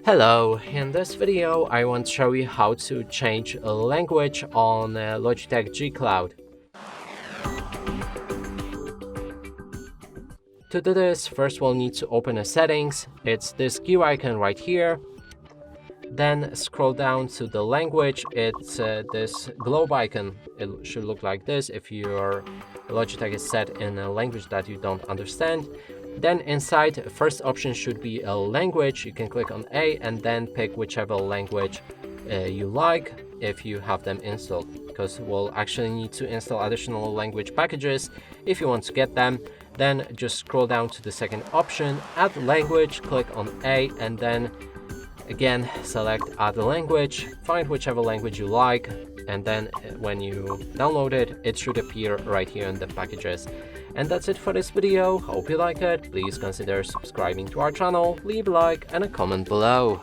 Hello, in this video I want to show you how to change a language on Logitech G Cloud. To do this, first we'll need to open a settings. It's this gear icon right here. Then scroll down to the language. It's this globe icon. It should look like this if your Logitech is set in a language that you don't understand. Then inside, first option should be a language. You can click on A and then pick whichever language you like if you have them installed, because we'll actually need to install additional language packages if you want to get them. Then just scroll down to the second option, add language, click on A and then again select add language, find whichever language you like, and then when you download it, it should appear right here in the packages. And that's it for this video. Hope you like it. Please consider subscribing to our channel, leave a like and a comment below.